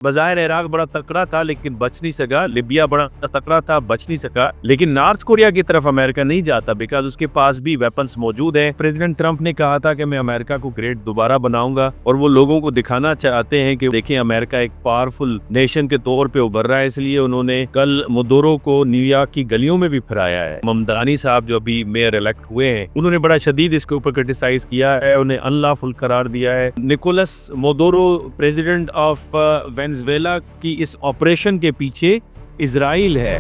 बज़ाहिर इराक बड़ा तकड़ा था लेकिन बच नहीं सका, लिबिया बड़ा तकड़ा था, बच नहीं सका, लेकिन नॉर्थ कोरिया की तरफ अमेरिका नहीं जाता बिकॉज उसके पास भी वेपन्स मौजूद हैं। प्रेसिडेंट ट्रंप ने कहा था कि मैं अमेरिका को ग्रेट दोबारा बनाऊंगा और वो लोगों को दिखाना चाहते हैं कि देखें अमेरिका एक पावरफुल नेशन के तौर पे उभर रहा है। इसलिए उन्होंने कल मुदोरो को न्यूयॉर्क की गलियों में भी फिराया है। ममदानी साहब जो अभी मेयर इलेक्ट हुए हैं उन्होंने बड़ा शदीद इसके ऊपर क्रिटिसाइज किया है, उन्हें अनलॉफुल करार दिया है। निकोलस मोदोरो प्रेसिडेंट ऑफ वेनेजुएला की इस ऑपरेशन के पीछे इजराइल है।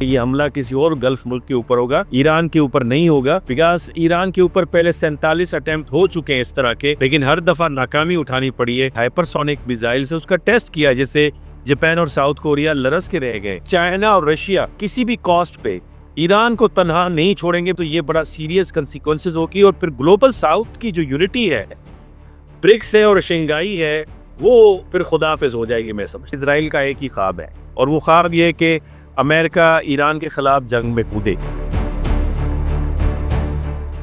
ये हमला किसी और गल्फ मुल्क के ऊपर होगा, ईरान के ऊपर नहीं होगा बिकॉज ईरान के ऊपर पहले 47 अटेम्प्ट हो चुके हैं इस तरह के, लेकिन हर दफा नाकामी उठानी पड़ी है। हाइपरसोनिक मिसाइल से उसका टेस्ट किया जिससे जापान और साउथ कोरिया लरस के रह गए। चाइना और रशिया किसी भी कॉस्ट पे ईरान को तनहा नहीं छोड़ेंगे तो ये बड़ा सीरियस कंसिक्वेंसेस होगी और फिर ग्लोबल साउथ की जो यूनिटी है, ब्रिक्स है और शंघाई है, वो फिर खुदाफिज हो जाएगी। मैं समझ इजराइल का एक ही ख्वाब है और वो ख्वाब ये है कि अमेरिका ईरान के खिलाफ जंग में कूदे।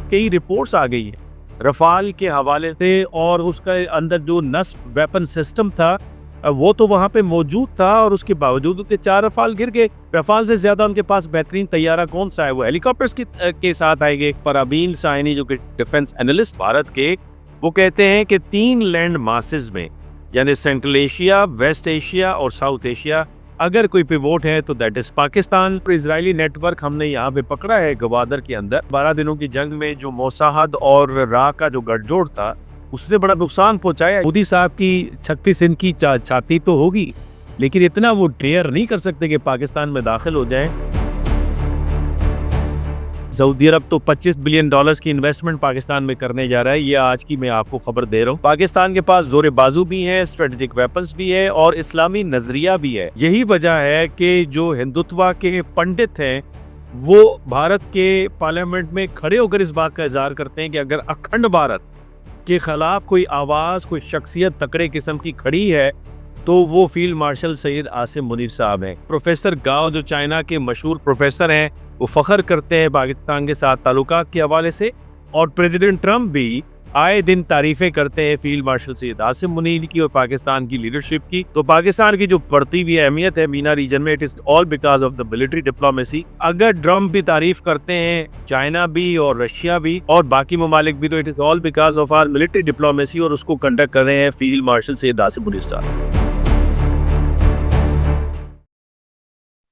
कई रिपोर्ट्स आ गई है रफाल के हवाले से और उसका अंदर जो नस्ब वेपन सिस्टम था वो तो वहां पे मौजूद था और उसके बावजूद उनके 4 रफाल गिर गए। रफाल से ज्यादा उनके पास बेहतरीन तैयारा कौन सा है, वो हेलीकॉप्टर्स के साथ आएंगे। परवीन साइनी जो कि डिफेंस एनालिस्ट भारत के, वो कहते हैं कि 3 लैंड मासेस में यानी सेंट्रल एशिया, वेस्ट एशिया और साउथ एशिया अगर कोई पिवोट है तो that is Pakistan. Israeli network हमने यहाँ पे पकड़ा है गवादर के अंदर। 12 दिनों की जंग में जो मोसाहद और रा का जो गठजोड़ था उससे बड़ा नुकसान पहुंचाया। मोदी साहब की 36 इंच की छाती तो होगी लेकिन इतना वो डेयर नहीं कर सकते कि पाकिस्तान में दाखिल हो जाएं। सऊदी अरब तो $25 बिलियन की इन्वेस्टमेंट पाकिस्तान में करने जा रहा है। ये आज की मैं आपको खबर दे रहा हूँ। पाकिस्तान के पास जोरे बाजू भी है, स्ट्रेटेजिक वेपन्स भी है और इस्लामी नजरिया भी है। यही वजह है कि जो हिंदुत्व के पंडित हैं वो भारत के पार्लियामेंट में खड़े होकर इस बात का इजहार करते हैं कि अगर अखंड भारत के खिलाफ कोई आवाज, कोई शख्सियत तकड़े किस्म की खड़ी है तो वो फील्ड मार्शल सैयद आसिम मुनीर साहब हैं। प्रोफेसर गाओ जो चाइना के मशहूर प्रोफेसर हैं वो फख्र करते हैं पाकिस्तान के साथ ताल्लुकात के हवाले से और प्रेसिडेंट ट्रंप भी आए दिन तारीफें करते हैं फील्ड मार्शल सैयद आसिम मुनीर की और पाकिस्तान की लीडरशिप की। तो पाकिस्तान की जो बढ़ती हुई अहमियत है मीना रीजन में, it is all because of the military diplomacy. अगर ट्रंप भी तारीफ करते हैं, चाइना भी और रशिया भी और बाकी ममालिक भी, तो it is all because of our military diplomacy और उसको कंडक्ट कर रहे हैं फील्ड मार्शल सैयद आसिम मुनीर साहब।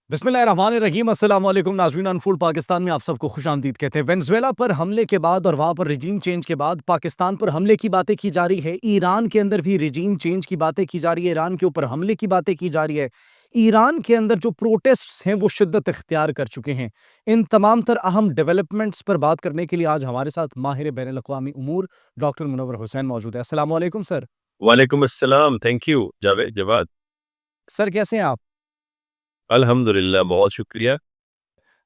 बिस्मिल्लाहिर्रहमानिर्रहीम, अस्सलाम वालेकुम नाज़रीन। अनफोल्ड पाकिस्तान में आप सबको खुशामदीद कहते हैं। वेनेजुएला पर हमले के बाद और वहाँ पर रिजीम चेंज के बाद पाकिस्तान पर हमले की बातें की जा रही है। ईरान के अंदर भी रिजीम चेंज की बातें की जा रही है, ईरान के ऊपर हमले की बातें की जा रही है। ईरान के अंदर जो प्रोटेस्ट्स हैं वो शिद्दत इख्तियार कर चुके हैं। इन तमाम तर अहम डेवलपमेंट्स पर बात करने के लिए आज हमारे साथ माहिर बैनुल अक़वामी उमूर डॉक्टर मुनव्वर हुसैन मौजूद है। अस्सलाम वालेकुम सर। वालेकुम अस्सलाम, thank you Javed Jawad. Sir कैसे हैं आप? अल्हम्दुलिल्लाह, बहुत शुक्रिया।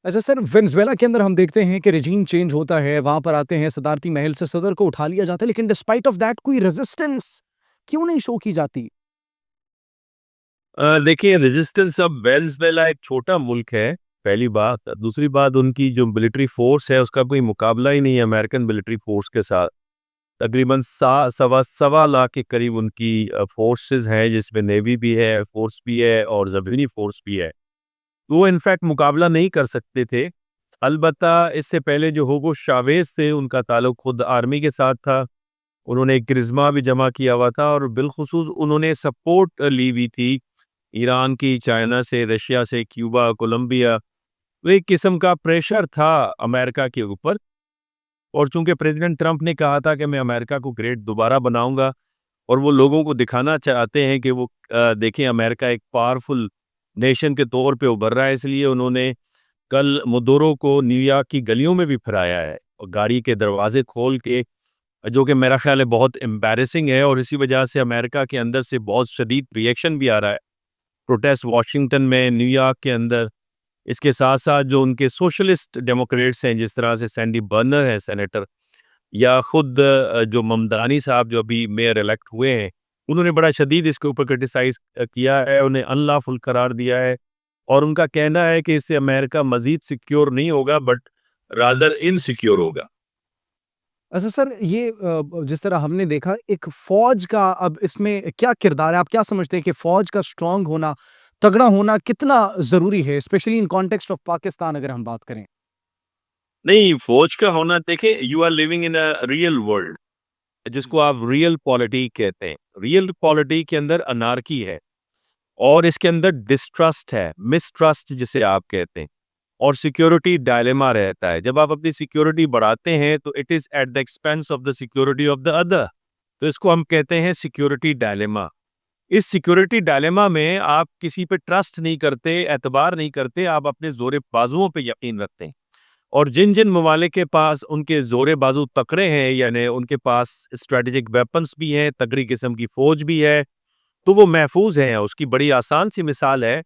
अच्छा सर, वेनेजुएला के अंदर हम देखते हैं कि रिजीम चेंज होता है, वहाँ पर आते हैं, सदारती महल से सदर को उठा लिया जाता है, लेकिन डिस्पाइट ऑफ दैट कोई रेजिस्टेंस क्यों नहीं शो की जाती? देखिए रेजिस्टेंस, अब वेनेजुएला एक छोटा मुल्क है, पहली बात। दूसरी बात, उनकी जो मिलिट्री फोर्स है उसका कोई मुकाबला ही नहीं है अमेरिकन मिलिट्री फोर्स के साथ। तकरीबन सवा सवा लाख के करीब उनकी फोर्सेस हैं जिसमें नेवी भी है, एयरफोर्स भी है और ज़मीनी फोर्स भी है। वो इनफैक्ट मुकाबला नहीं कर सकते थे। अलबत्ता इससे पहले जो हुगो चावेज़ थे उनका ताल्लुक खुद आर्मी के साथ था। उन्होंने एक करिश्मा भी जमा किया हुआ था और बिलखुसूस उन्होंने सपोर्ट ली हुई थी ईरान की, चाइना से, रशिया से, क्यूबा, कोलंबिया। तो एक किस्म का प्रेशर था अमेरिका के ऊपर और चूंकि प्रेसिडेंट ट्रंप ने कहा था कि मैं अमेरिका को ग्रेट दोबारा बनाऊंगा और वो लोगों को दिखाना चाहते हैं कि वो देखें अमेरिका एक पावरफुल नेशन के तौर पे उभर रहा है। इसलिए उन्होंने कल मुदोरो को न्यूयॉर्क की गलियों में भी फिराया है और गाड़ी के दरवाजे खोल के, जो कि मेरा ख्याल है बहुत एम्बैरेसिंग है और इसी वजह से अमेरिका के अंदर से बहुत शदीद रिएक्शन भी आ रहा है। प्रोटेस्ट वाशिंगटन में, न्यूयॉर्क के अंदर। इसके साथ साथ जो उनके सोशलिस्ट डेमोक्रेट्स हैं, जिस तरह से सैंडी बर्नर है सेनेटर, या खुद जो ममदानी साहब जो अभी मेयर इलेक्ट हुए हैं, उन्होंने बड़ा शदीद इसके ऊपर क्रिटिसाइज किया है, उन्हें अनलॉफुल करार दिया है और उनका कहना है कि इससे अमेरिका मजीद सिक्योर नहीं होगा बट रादर इनसिक्योर होगा। अच्छा सर, ये जिस तरह हमने देखा एक फ़ौज का अब इसमें क्या किरदार है? आप क्या समझते हैं कि फ़ौज का स्ट्रॉन्ग होना, तगड़ा होना कितना ज़रूरी है? Specially in context of Pakistan अगर हम बात करें। नहीं, फौज का होना देखिए, you are living in a real world, जिसको आप रियल पॉलिटी कहते हैं। रियल पॉलिटी के अंदर अनार्की है और इसके अंदर डिस्ट्रस्ट है, मिसट्रस्ट जिसे आप कहते हैं, और सिक्योरिटी डायलेमा रहता है। जब आप अपनी सिक्योरिटी बढ़ाते हैं तो it is at the expense of the security of the other. तो इसको हम कहते हैं सिक्योरिटी डायलेमा। इस सिक्योरिटी डायलेमा में आप किसी पे ट्रस्ट नहीं करते, एतबार नहीं करते, आप अपने जोरे बाजुओं पे यकीन रखते हैं। और जिन जिन ममालिक के पास उनके जोरे बाजू तकड़े हैं, यानी उनके पास स्ट्रेटेजिक वेपन्स भी हैं, तगड़ी किस्म की फौज भी है, तो वो महफूज हैं। उसकी बड़ी आसान सी मिसाल है,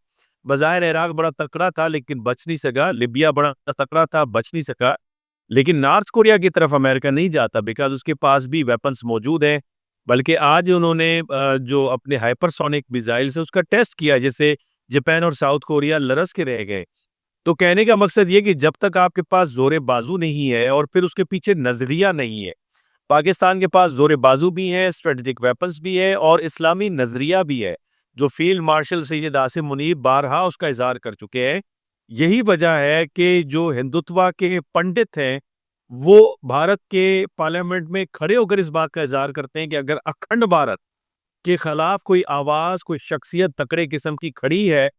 बज़ाहिर इराक बड़ा तकड़ा था लेकिन बच नहीं सका, लिबिया बड़ा तकड़ा था, बच नहीं सका, लेकिन नॉर्थ कोरिया की तरफ अमेरिका नहीं जाता बिकॉज़ उसके पास भी वेपन्स मौजूद हैं। बल्कि आज उन्होंने जो अपने हाइपरसोनिक मिसाइल्स है उसका टेस्ट किया, जिससे जापान और साउथ कोरिया लरस के रह गए। तो कहने का मकसद ये कि जब तक आपके पास ज़ोर बाज़ू नहीं है और फिर उसके पीछे नज़रिया नहीं है, पाकिस्तान के पास ज़ोर बाज़ू भी है, स्ट्रेटेजिक वेपन्स भी है और इस्लामी नज़रिया भी है, जो फ़ील्ड मार्शल सैयद आसिम मुनीर बारहा उसका इज़हार कर चुके हैं। यही वजह है कि जो हिंदुत्व के पंडित हैं, वो भारत के पार्लियामेंट में खड़े होकर इस बात का इज़हार करते हैं कि अगर अखंड भारत के खिलाफ कोई आवाज़, कोई शख्सियत तकड़े किस्म की खड़ी है,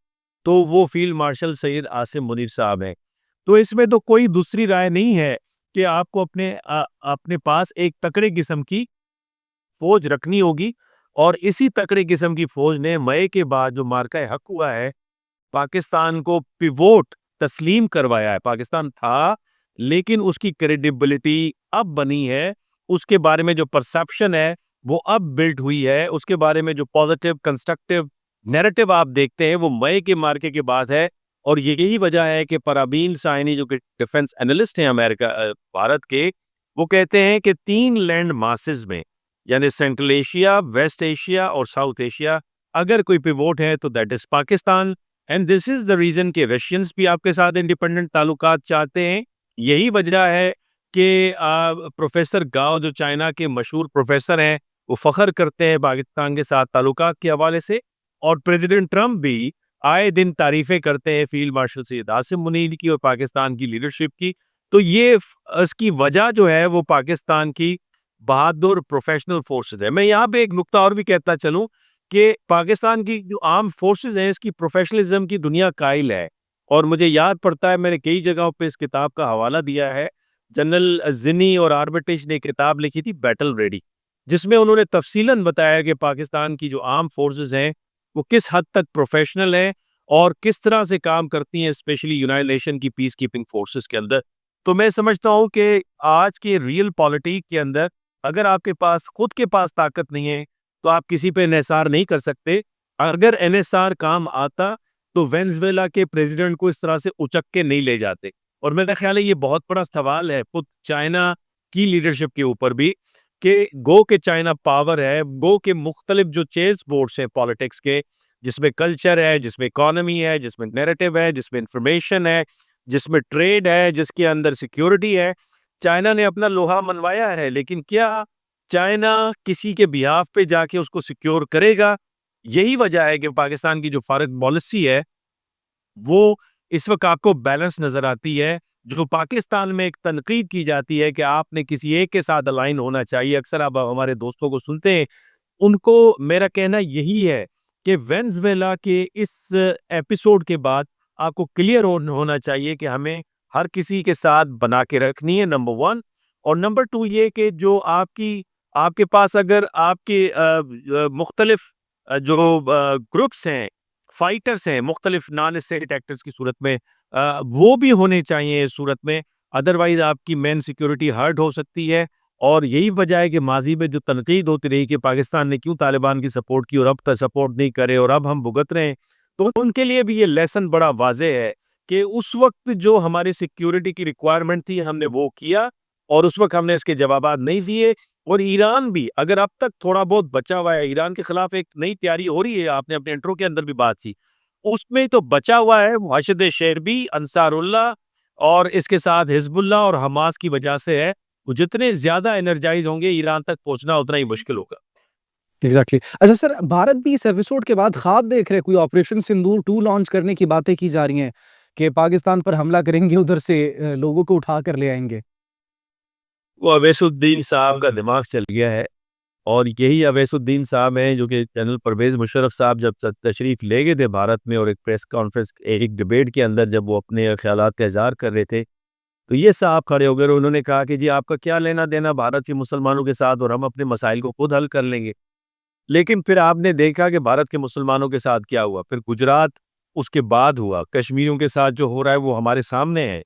तो वो फ़ील्ड मार्शल सैयद आसिम मुनीर साहब हैं। तो इसमें तो कोई दूसरी राय नहीं है कि आपको अपने पास एक तकड़े किस्म की फ़ौज रखनी होगी, और इसी तकड़े किस्म की फ़ौज ने मई के बाद जो मार्का हक हुआ है, पाकिस्तान को पिवोट तस्लीम करवाया है। पाकिस्तान था, लेकिन उसकी क्रेडिबिलिटी अब बनी है, उसके बारे में जो परसेप्शन है, वो अब बिल्ड हुई है, उसके बारे में जो पॉजिटिव कंस्ट्रक्टिव नैरेटिव आप देखते हैं, वो मई के मार्के के बाद है। और यही वजह है कि पराबीन साइनी जो कि डिफेंस एनालिस्ट हैं भारत के, वो कहते हैं कि 3 लैंड मासेस में, यानी सेंट्रल एशिया, वेस्ट एशिया और साउथ एशिया, अगर कोई पिवोट है तो that is Pakistan. And this is the reason कि रशियंस भी आपके साथ इंडिपेंडेंट ताल्लुकात चाहते हैं। यही वजह है कि प्रोफेसर गाओ जो चाइना के मशहूर प्रोफेसर हैं, वो फख्र करते हैं पाकिस्तान के साथ ताल्लुकात के हवाले से। और प्रेसिडेंट ट्रंप भी आए दिन तारीफें करते हैं फील्ड मार्शल सैयद आसिम मुनीर की और पाकिस्तान की लीडरशिप की। तो ये इसकी वजह जो है वो पाकिस्तान की बहादुर प्रोफेशनल फोर्सेस है। मैं यहाँ पे एक नुक्ता और भी कहता चलूँ कि पाकिस्तान की जो आर्म फोर्सेस हैं, इसकी प्रोफेशनलिज्म की दुनिया कायल है। और मुझे याद पड़ता है, मैंने कई जगहों पे इस किताब का हवाला दिया है। जनरल ज़िन्नी और आर्मिटेज ने किताब लिखी थी बैटल रेडी, जिसमें उन्होंने तफसीलन बताया कि पाकिस्तान की जो आर्म फोर्सेस हैं वो किस हद तक प्रोफेशनल हैं और किस तरह से काम करती हैं, स्पेशली यूनाइटेड नेशन की पीस कीपिंग फोर्सेस के अंदर। तो मैं समझता हूँ कि आज के रियल पॉलिटिक के अंदर अगर आपके पास खुद के पास ताकत नहीं है, तो आप किसी पे इन्हिसार नहीं कर सकते। अगर इन्हिसार काम आता, तो वेनेज़ुएला के प्रेसिडेंट को इस तरह से उचक के नहीं ले जाते। और मेरा ख्याल है ये बहुत बड़ा सवाल है खुद चाइना की लीडरशिप के ऊपर भी, कि गो के चाइना पावर है, गो के मुख्तलिफ जो चेस बोर्ड्स हैं पॉलिटिक्स के, जिसमें कल्चर है, जिसमें इकोनॉमी है, जिसमें नैरेटिव है, जिसमें इंफॉर्मेशन है, जिसमें ट्रेड है, जिसके अंदर सिक्योरिटी है। चाइना ने अपना लोहा मनवाया है, लेकिन क्या चाइना किसी के बिहाफ पे जाके उसको सिक्योर करेगा? यही वजह है कि पाकिस्तान की जो फॉरेन पॉलिसी है, वो इस वक्त आपको बैलेंस नजर आती है। जो पाकिस्तान में एक तनकीद की जाती है कि आपने किसी एक के साथ अलाइन होना चाहिए, अक्सर आप हमारे दोस्तों को सुनते हैं, उनको मेरा कहना यही है कि वेनेज़ुएला के इस एपिसोड के बाद आपको क्लियर होना चाहिए कि हमें हर किसी के साथ बना के रखनी है, नंबर 1। और नंबर 2 ये कि जो आपके पास अगर आपके मुख्तलिफ जो ग्रुप्स हैं, फाइटर्स हैं, मुख्तलिफ नॉन स्टेट एक्टर्स की सूरत में, वो भी होने चाहिए इस सूरत में। अदरवाइज आपकी मेन सिक्योरिटी हर्ट हो सकती है। और यही वजह है कि माजी में जो तनकीद होती रही कि पाकिस्तान ने क्यों तालिबान की सपोर्ट की और अब तक सपोर्ट नहीं करे और अब हम भुगत रहे हैं, तो उनके लिए भी ये लेसन बड़ा वाज़ेह है कि उस वक्त जो हमारी सिक्योरिटी की रिक्वायरमेंट थी, हमने वो किया और उस वक्त हमने इसके जवाबात नहीं दिए। और ईरान भी अगर अब तक थोड़ा बहुत बचा हुआ है, ईरान के खिलाफ एक नई तैयारी हो रही है, आपने अपने इंट्रो के अंदर भी बात की, उसमें तो बचा हुआ है वाशिद शेरबी, अंसारुल्लाह और इसके साथ हिजबुल्लाह और हमास की वजह से है। वो जितने ज़्यादा एनर्जाइज़ होंगे ईरान तक पहुँचना उतना ही मुश्किल होगा। एग्ज़ैक्टली। अच्छा सर, भारत भी इस एपिसोड के बाद ख़्वाब देख रहे हैं, कोई ऑपरेशन सिंदूर 2 लॉन्च करने की बातें की जा रही हैं कि पाकिस्तान पर हमला करेंगे, उधर से लोगों को उठा कर ले आएँगे। वो अवैसुद्दीन साहब का दिमाग चल गया है और यही अवैसुद्दीन साहब हैं जो कि जनरल परवेज़ मुशर्रफ साहब जब तशरीफ़ ले गए थे भारत में और एक प्रेस कॉन्फ्रेंस एक डिबेट के अंदर जब वो अपने ख़्यालात का इज़हार कर रहे थे, तो ये साहब खड़े हो गए और उन्होंने कहा कि जी आपका क्या लेना-देना भारत के मुसलमानों के साथ और हम अपने मसाइल को खुद हल कर लेंगे। लेकिन फिर आपने देखा कि भारत के मुसलमानों के साथ क्या हुआ, फिर गुजरात उसके बाद हुआ, कश्मीरियों के साथ जो हो रहा है वो हमारे सामने है।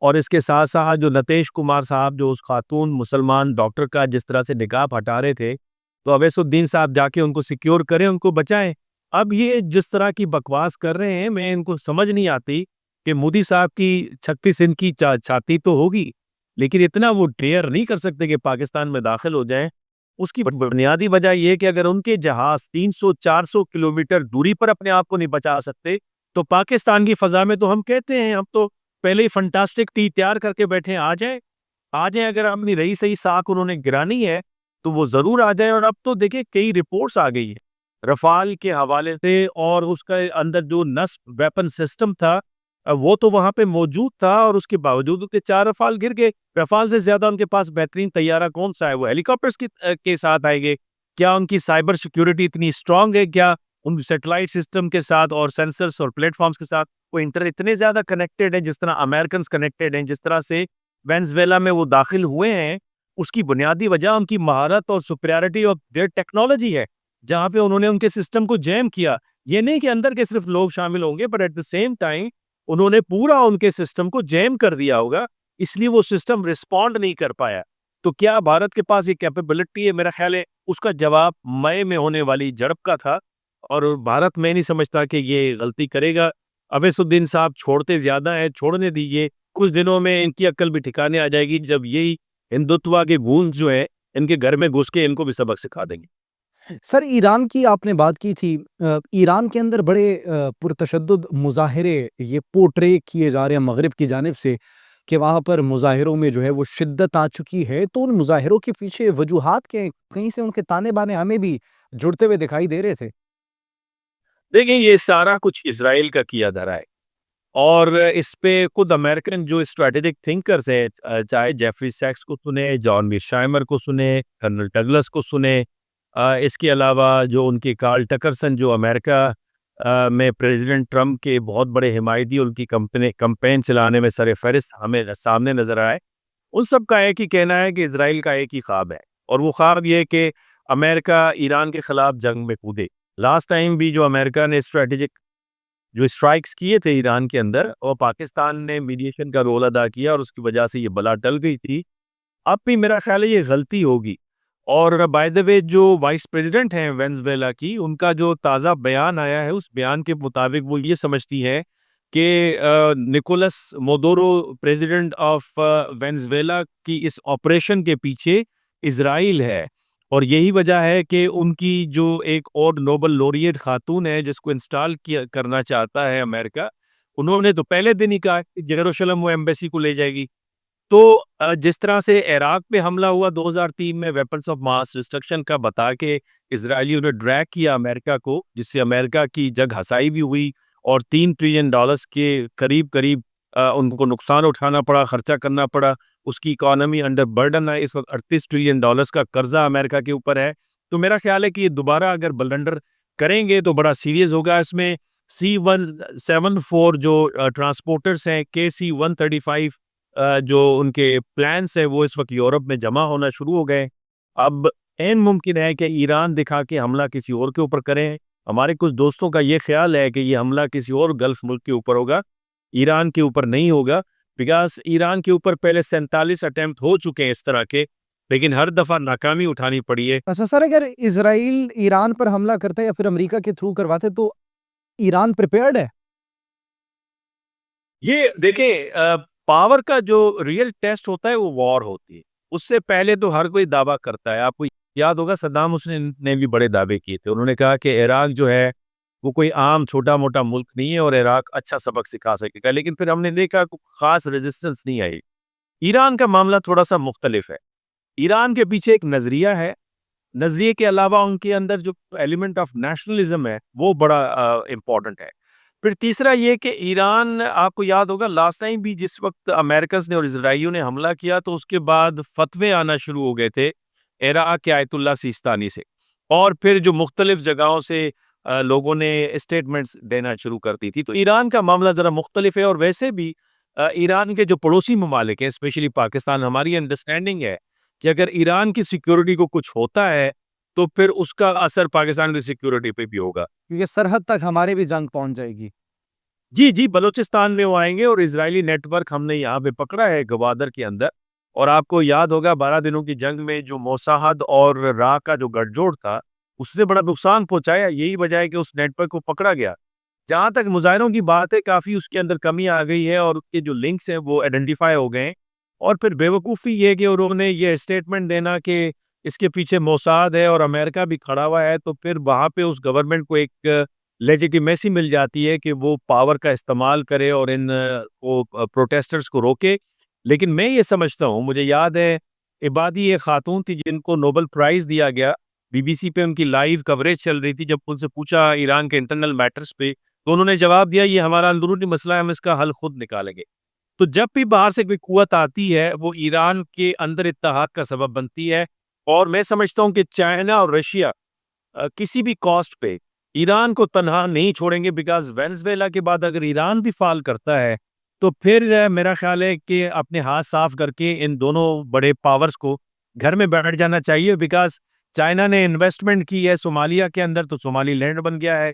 और इसके साथ-साथ जो नतेश कुमार साहब जो उस खातून मुसलमान डॉक्टर का जिस तरह से निकाब हटा रहे थे, तो अवैसुद्दीन साहब जाके उनको सिक्योर करें, उनको बचाएँ। अब ये जिस तरह की बकवास कर रहे हैं, मैं इनको समझ नहीं आती कि मोदी साहब की 36 इंच की छाती तो होगी, लेकिन इतना वो डेयर नहीं कर सकते कि पाकिस्तान में दाखिल हो जाएँ। उसकी बुनियादी वजह ये है कि अगर उनके जहाज़ 300-400 किलोमीटर दूरी पर अपने आप को नहीं बचा सकते, तो पाकिस्तान की फ़ज़ा में तो हम कहते हैं, हम तो पहले ही फंटास्टिक टी तैयार करके बैठे हैं, आ जाएँ अगर अपनी रही सही साख उन्होंने गिरानी है, तो वो ज़रूर आ जाएँ और अब तो देखिए कई रिपोर्ट्स आ गई हैं, रफ़ाल के हवाले से और उसका अंदर जो नस्ब वेपन सिस्टम था वो तो वहाँ पे मौजूद था और उसके बावजूद उनके 4 रफ़ाल गिर गए। रफ़ाल से ज़्यादा उनके पास बेहतरीन तैयारा कौन-सा है? वो हेलीकॉप्टर्स के साथ आएँगे। क्या उनकी साइबर सिक्योरिटी इतनी स्ट्रॉन्ग है? क्या उन सैटेलाइट सिस्टम के साथ और सेंसर्स और प्लेटफ़ॉर्म्स के साथ वो इतने ज़्यादा कनेक्टेड हैं जिस तरह अमेरिकन्स कनेक्टेड हैं, जिस तरह से वेनेज़ुएला में वो दाखिल हुए हैं, उसकी बुनियादी वजह उनकी महारत और सुपीरियॉरिटी ऑफ देयर टेक्नोलॉजी है, जहाँ पे उन्होंने उनके सिस्टम को जैम किया। ये नहीं कि अंदर के सिर्फ लोग शामिल होंगे but at the same time उन्होंने पूरा उनके सिस्टम को जैम कर दिया होगा, इसलिए वो सिस्टम रिस्पॉन्ड नहीं कर पाया। तो क्या भारत के पास ये कैपेबिलिटी है? मेरा ख़्याल है उसका जवाब मई में होने वाली झड़प का था और भारत मैं नहीं समझता कि ये गलती करेगा। अवैसुद्दीन साहब छोड़ते ज़्यादा हैं, छोड़ने दीजिए। कुछ दिनों में इनकी अक्ल भी ठिकाने आ जाएगी जब यही हिंदुत्व के गूंज जो हैं, इनके घर में घुस के इनको भी सबक सिखा देंगे। सर, ईरान की आपने बात की थी। ईरान के अंदर बड़े पुरतशद्दुद मुज़ाहिरे ये पोर्ट्रे किए जा रहे हैं मग़रिब की जानिब से कि वहाँ पर मुज़ाहिरों में जो है वो शिद्दत आ चुकी है। तो उन मुज़ाहिरों के पीछे वजूहात क्या हैं? कहीं से उनके ताने-बाने हमें भी जुड़ते हुए दिखाई दे रहे थे। देखिए, ये सारा कुछ इज़राइल का किया धरा है और इस पे खुद अमेरिकन जो स्ट्रैटेजिक थिंकर्स हैं चाहे जेफरी सैक्स को सुने, जॉन मीरशाइमर को सुने, कर्नल डगलस को सुने इसके अलावा जो उनके कार्ल टकरसन जो अमेरिका में प्रेसिडेंट ट्रंप के बहुत बड़े हिमायती उनकी कैंपेन चलाने में सर-ए-फ़हरिस्त हमें सामने नज़र आए। उन सब का एक ही कहना है कि इज़राइल का एक ही ख्वाब है और वो ख्वाब ये है कि अमेरिका ईरान के खिलाफ जंग में कूदे। लास्ट टाइम भी जो अमेरिका ने स्ट्रैटेजिक जो स्ट्राइक्स किए थे ईरान के अंदर और पाकिस्तान ने मीडिएशन का रोल अदा किया और उसकी वजह से ये बला टल गई थी। अब भी मेरा ख्याल है ये गलती होगी और बाय द वे जो वाइस प्रेसिडेंट हैं वेनेज़ुएला की उनका जो ताज़ा बयान आया है उस बयान के मुताबिक वो ये समझती है कि निकोलस मोदोरो प्रेसिडेंट ऑफ वेनेज़ुएला की इस ऑपरेशन के पीछे इज़राइल है और यही वजह है कि उनकी जो एक और नोबेल लॉरिएट खातून है जिसको इंस्टॉल किया करना चाहता है अमेरिका, उन्होंने तो पहले दिन ही कहा कि जेरूशलम वो एम्बेसी को ले जाएगी। तो जिस तरह से इराक पे हमला हुआ 2003 में वेपन्स ऑफ मास डिस्ट्रक्शन का बता के इजरायलियों ने ड्रैग किया अमेरिका को, जिससे अमेरिका की जग हसाई भी हुई और $3 ट्रिलियन के करीब-करीब उनको नुकसान उठाना पड़ा, खर्चा करना पड़ा। उसकी इकोनॉमी अंडर बर्डन है, इस वक़्त $38 ट्रिलियन का कर्ज़ा अमेरिका के ऊपर है। तो मेरा ख़्याल है कि ये दोबारा अगर ब्लंडर करेंगे तो बड़ा सीरियस होगा। इसमें C-174 जो ट्रांसपोर्टर्स हैं, KC-135 जो उनके प्लान्स हैं वो इस वक़्त यूरोप में जमा होना शुरू हो गए। अब ऐन मुमकिन है कि ईरान दिखा के हमला किसी और के ऊपर करें। हमारे कुछ दोस्तों का ये ख़्याल है कि ये हमला किसी और गल्फ़ मुल्क के ऊपर होगा, ईरान के ऊपर नहीं होगा। बिकॉज़ ईरान के ऊपर पहले 47 अटेम्प्ट हो चुके हैं इस तरह के, लेकिन हर दफ़ा नाकामी उठानी पड़ी है। अच्छा सर, अगर इज़राइल ईरान पर हमला करता है या फिर अमेरिका के थ्रू करवाते तो ईरान प्रिपेयर्ड है? ये देखें पावर का जो रियल टेस्ट होता है वो वॉर होती है। उससे पहले तो हर कोई दावा करता है। आपको याद होगा सद्दाम हुसैन ने भी बड़े दावे किए थे। उन्होंने कहा कि इराक जो है वो कोई आम छोटा-मोटा मुल्क नहीं है और इराक अच्छा सबक सिखा सकेगा। लेकिन फिर हमने देखा कोई ख़ास रेजिस्टेंस नहीं आई। ईरान का मामला थोड़ा-सा मुख्तलिफ है। ईरान के पीछे एक नज़रिया है, नज़रिए के अलावा उनके अंदर जो एलिमेंट ऑफ नेशनलिज़्म है, वो बड़ा इम्पोर्टेंट है। फिर तीसरा ये कि ईरान आपको याद होगा लास्ट टाइम भी जिस वक़्त अमेरिकन्स ने और इज़राइलियों ने हमला किया तो उसके बाद फ़तवे आना शुरू हो गए थे इराक़ के आयतुल्लाह सिस्तानी से और फिर जो मुख्तलिफ जगहों से लोगों ने स्टेटमेंट्स देना शुरू कर दी थी। तो ईरान का मामला ज़रा मुख्तलिफ है और वैसे भी ईरान के जो पड़ोसी ममालिक हैं, स्पेशली पाकिस्तान, हमारी अंडरस्टैंडिंग है कि अगर ईरान की सिक्योरिटी को कुछ होता है, तो फिर उसका असर पाकिस्तान की सिक्योरिटी पे भी होगा। क्योंकि सरहद तक हमारे भी जंग पहुंच जाएगी। जी, जी, बलूचिस्तान में वो आएँगे और इज़राइली नेटवर्क हमने यहाँ पे पकड़ा है गवादर के अंदर और आपको याद होगा 12 दिनों की जंग में जो मोसाद और रा का जो गठजोड़ था, उसने बड़ा नुकसान पहुँचाया, यही वजह है कि उस नेटवर्क को पकड़ा गया। जहाँ तक मुज़ाहिरों की बात है, काफ़ी उसके अंदर कमी आ गई है और उसके जो लिंक्स हैं, वो आइडेंटिफ़ाई हो गए हैं और फिर बेवकूफ़ी ये है कि उन्होंने ये स्टेटमेंट देना कि इसके पीछे मोसाद है और अमेरिका भी खड़ा हुआ है, तो फिर वहाँ पे उस गवर्नमेंट को एक लेजिटिमेसी मिल जाती है कि वो पावर का इस्तेमाल करे और प्रोटेस्टर्स को रोके। लेकिन मैं ये समझता हूँ, मुझे याद है इबादी एक खातून थी जिनको नोबेल प्राइज़ दिया गया, बीबीसी पे उनकी लाइव कवरेज चल रही थी, जब उनसे पूछा ईरान के इंटरनल मैटर्स पे, तो उन्होंने जवाब दिया ये हमारा अंदरूनी मसला है, हम इसका हल खुद निकालेंगे। तो जब भी बाहर से कोई कुव्वत आती है, वो ईरान के अंदर इत्तेहाद का सबब बनती है और मैं समझता हूँ कि चाइना और रशिया किसी भी कॉस्ट पे ईरान को तनहा नहीं छोड़ेंगे बिकॉज़ वेनेज़ुएला के बाद अगर ईरान भी फ़ॉल करता है, तो फिर मेरा ख़्याल है कि अपने हाथ साफ़ करके इन दोनों बड़े पावर्स को घर में बैठ जाना चाहिए बिकॉज़ चाइना ने इन्वेस्टमेंट की है सोमालिया के अंदर, तो सोमालीलैंड बन गया है।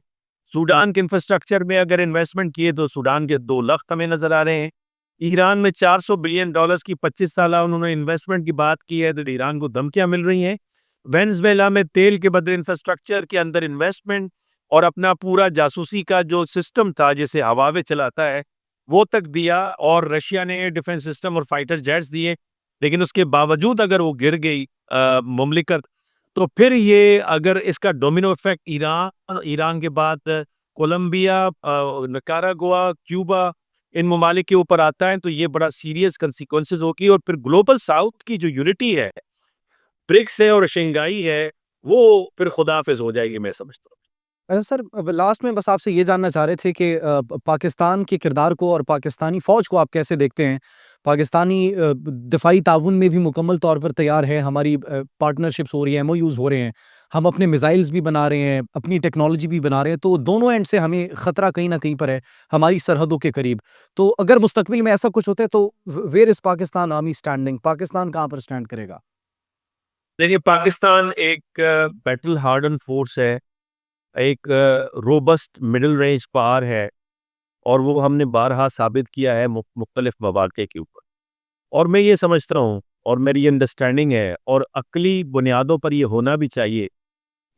सूडान के इंफ्रास्ट्रक्चर में अगर इन्वेस्टमेंट किए, तो सूडान के 2 लख्त हमें नज़र आ रहे हैं। ईरान में $400 बिलियन की 25 साला उन्होंने इन्वेस्टमेंट की बात की है, तो ईरान को धमकियाँ मिल रही हैं। वेनेज़ुएला में तेल के बदले इंफ्रास्ट्रक्चर के अंदर इन्वेस्टमेंट और अपना पूरा जासूसी का जो सिस्टम था जिसे हवावे चलाता है, वो तक दिया और रशिया ने डिफेंस सिस्टम और फाइटर जेट्स दिए। लेकिन उसके बावजूद अगर वो गिर गई मुमलिकत, तो फिर ये अगर इसका डोमिनो इफ़ेक्ट ईरान ईरान के बाद कोलंबिया, निकारागुआ, क्यूबा इन ममालिक के ऊपर आता है, तो ये बड़ा सीरियस कंसीक्वेंसेज़ होगी और फिर ग्लोबल साउथ की जो यूनिटी है, ब्रिक्स है और शंघाई है, वो फिर खुदाफ़िज़ हो जाएगी मैं समझता हूँ। सर अब लास्ट में बस आपसे ये जानना चाह रहे थे कि पाकिस्तान के किरदार को और पाकिस्तानी फ़ौज को आप कैसे देखते हैं? पाकिस्तानी दिफ़ाई ताउन में भी मुकम्मल तौर पर तैयार है, हमारी पार्टनरशिप्स हो रही हैं, एमओयूज़ हो रहे हैं, हम अपने मिसाइल्स भी बना रहे हैं, अपनी टेक्नोलॉजी भी बना रहे हैं, तो दोनों एंड से हमें ख़तरा कहीं न कहीं पर है, हमारी सरहदों के करीब। तो अगर मुस्तक़बिल में ऐसा कुछ होता है तो where is Pakistan army standing? Pakistan कहाँ पर स्टैंड करेगा? देखिए, पाकिस्तान एक बैटल हार्डन फ़ोर्स है, एक रोबस्ट मिडल रेंज पावर है और वो हमने बारहा साबित किया है मुख्तलिफ मवाक़े के ऊपर। और मैं ये समझता हूँ और मेरी अंडरस्टैंडिंग है और अक़ली बुनियादों पर ये होना भी चाहिए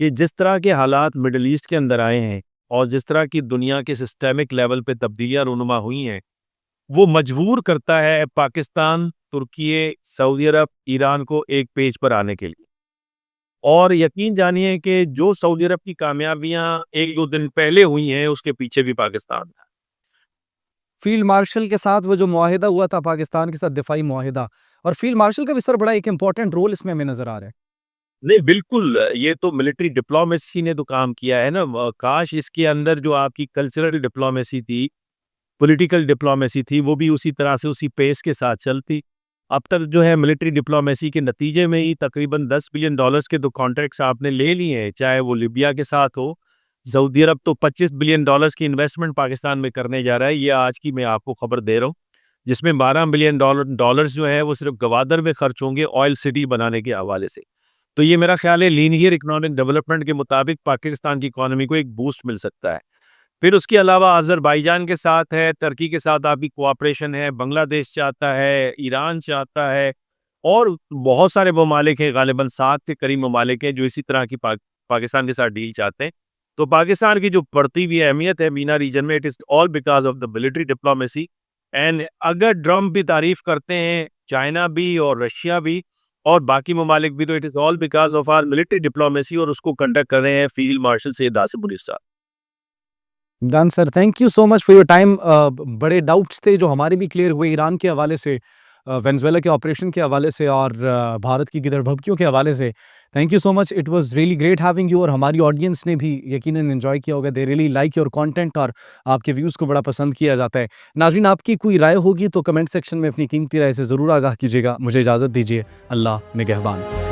कि जिस तरह के हालात मिडल ईस्ट के अंदर आए हैं और जिस तरह की दुनिया के सिस्टेमिक लेवल पे तब्दीलियाँ रूनुमा हुई हैं, वो मजबूर करता है पाकिस्तान, तुर्की, सऊदी अरब, ईरान को एक पेज पर आने के लिए। और यकीन जानिए कि जो सऊदी अरब की कामयाबियाँ 1-2 दिन पहले हुई हैं, उसके पीछे भी पाकिस्तान था। फ़ील्ड मार्शल के साथ वो जो मुआहिदा हुआ था पाकिस्तान के साथ दिफ़ाई मुआहिदा और फ़ील्ड मार्शल का भी सर बड़ा एक इम्पोर्टेंट रोल इसमें हमें नज़र आ रहा है। नहीं, बिल्कुल, ये तो मिलिट्री डिप्लोमेसी ने तो काम किया है ना, काश इसके अंदर जो आपकी कल्चरल डिप्लोमेसी थी, पॉलिटिकल डिप्लोमेसी थी, वो भी उसी तरह से उसी पेस के साथ चलती। अब तक जो है मिलिट्री डिप्लोमेसी के नतीजे में ही तकरीबन $10 बिलियन के तो कॉन्ट्रैक्ट्स आपने ले लिए हैं, चाहे वो लिबिया के साथ हो। सऊदी अरब तो $25 बिलियन की इन्वेस्टमेंट पाकिस्तान में करने जा रहा है, ये आज की मैं आपको खबर दे रहा हूँ, जिसमें $12 बिलियन डॉलर्स जो है वो सिर्फ गवादर में खर्च होंगे ऑयल सिटी बनाने के हवाले से। तो ये मेरा ख्याल है लीनियर इकोनॉमिक डेवलपमेंट के मुताबिक पाकिस्तान की इकोनॉमी को एक बूस्ट मिल सकता है। फिर उसके अलावा अज़रबाईजान के साथ है, तुर्की के साथ आपकी कोऑपरेशन है, बांग्लादेश चाहता है, ईरान चाहता है और बहुत सारे ममालिक हैं, गालिबन 7 के करीब ममालिक हैं जो इसी तरह की पाकिस्तान के साथ डील चाहते हैं। तो पाकिस्तान की जो बढ़ती हुई अहमियत है मीना रीजन में, it is all because of the military diplomacy and अगर ट्रम्प भी तारीफ़ करते हैं, चाइना भी और रशिया भी और बाकी ममालिक भी, तो it is all because of our military diplomacy और उसको कंडक्ट कर रहे हैं फील्ड मार्शल सैयद आसिफ मुनीर साहब। Done sir, thank you so much for your time. बड़े डाउट्स थे जो हमारे भी क्लियर हुए ईरान के हवाले से। वेनेजुएला के ऑपरेशन के हवाले से और भारत की गिदड़भबकियों के हवाले से। Thank you so much, it was really great having you. और हमारी ऑडियंस ने भी यकीनन एन्जॉय किया होगा, they really like your content और आपके व्यूज़ को बड़ा पसंद किया जाता है। नाज़रीन, आपकी कोई राय होगी तो कमेंट सेक्शन में अपनी कीमती राय से ज़रूर आगाह कीजिएगा। मुझे इजाज़त दीजिए, अल्लाह निगहबान।